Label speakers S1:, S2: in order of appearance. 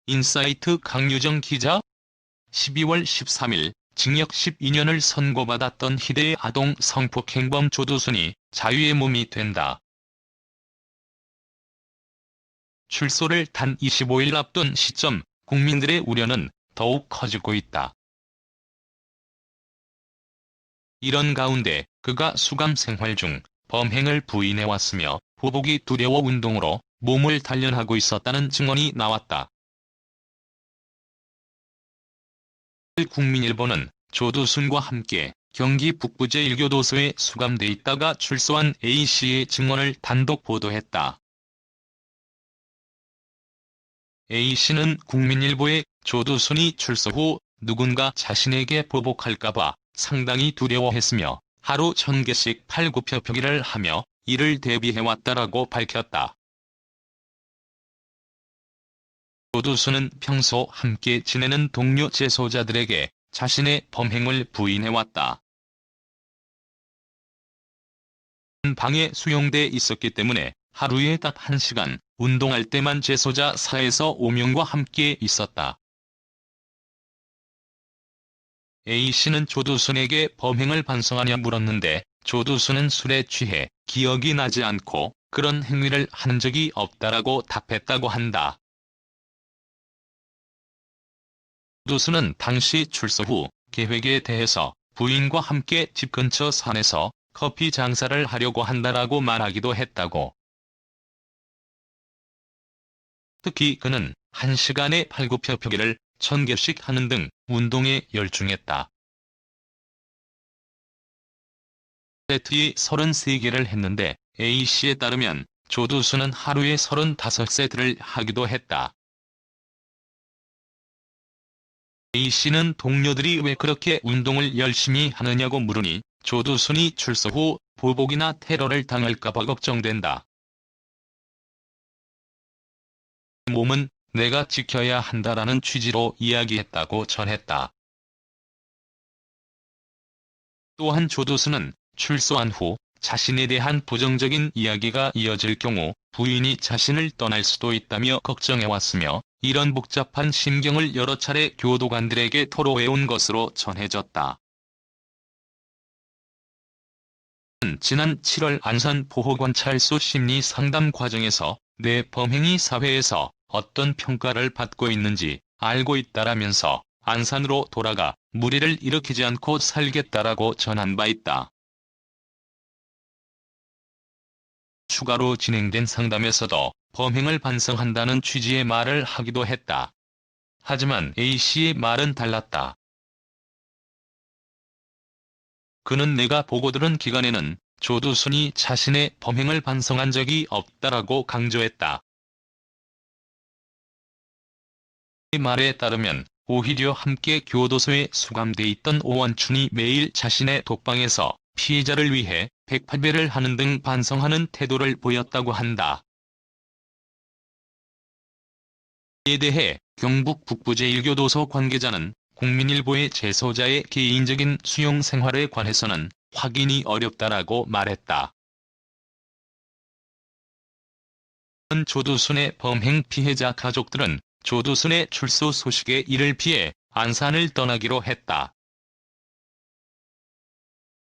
S1: 인사이트 강유정 기자. 12월 13일 징역 12년을 선고받았던 희대의 아동 성폭행범 조두순이 자유의 몸이 된다. 출소를 단 25일 앞둔 시점, 국민들의 우려는 더욱 커지고 있다. 이런 가운데 그가 수감 생활 중 범행을 부인해왔으며 보복이 두려워 운동으로 몸을 단련하고 있었다는 증언이 나왔다. 국민일보는 조두순과 함께 경기 북부 제1교도소에 수감돼 있다가 출소한 A씨의 증언을 단독 보도했다. A씨는 국민일보에 조두순이 출소 후 누군가 자신에게 보복할까봐 상당히 두려워했으며 하루 1000개씩 팔굽혀펴기를 하며 이를 대비해왔다라고 밝혔다. 조두순은 평소 함께 지내는 동료 재소자들에게 자신의 범행을 부인해왔다. 방에 수용돼 있었기 때문에 하루에 딱 1시간 운동할 때만 재소자 4에서 5명과 함께 있었다. A씨는 조두순에게 범행을 반성하냐 물었는데 조두순은 술에 취해 기억이 나지 않고 그런 행위를 한 적이 없다라고 답했다고 한다. 조두순은 당시 출소 후 계획에 대해서 부인과 함께 집 근처 산에서 커피 장사를 하려고 한다라고 말하기도 했다고. 특히 그는 1시간에 팔굽혀펴기를 1000개씩 하는 등 운동에 열중했다. 세트에 33개를 했는데 A씨에 따르면 조두순은 하루에 35세트를 하기도 했다. A씨는 동료들이 왜 그렇게 운동을 열심히 하느냐고 물으니 조두순이 출소 후 보복이나 테러를 당할까봐 걱정된다. 몸은 내가 지켜야 한다라는 취지로 이야기했다고 전했다. 또한 조두순은 출소한 후 자신에 대한 부정적인 이야기가 이어질 경우 부인이 자신을 떠날 수도 있다며 걱정해왔으며 이런 복잡한 심경을 여러 차례 교도관들에게 토로해온 것으로 전해졌다. 지난 7월 안산 보호관찰소 심리상담 과정에서 내 범행이 사회에서 어떤 평가를 받고 있는지 알고 있다라면서 안산으로 돌아가 무리를 일으키지 않고 살겠다라고 전한 바 있다. 추가로 진행된 상담에서도 범행을 반성한다는 취지의 말을 하기도 했다. 하지만 A씨의 말은 달랐다. 그는 내가 보고 들은 기간에는 조두순이 자신의 범행을 반성한 적이 없다라고 강조했다. 이 말에 따르면 오히려 함께 교도소에 수감돼 있던 오원춘이 매일 자신의 독방에서 피해자를 위해 108배를 하는 등 반성하는 태도를 보였다고 한다. 이에 대해 경북 북부 제1교도소 관계자는 국민일보의 재소자의 개인적인 수용 생활에 관해서는 확인이 어렵다라고 말했다. 조두순의 범행 피해자 가족들은 조두순의 출소 소식에 이를 피해 안산을 떠나기로 했다.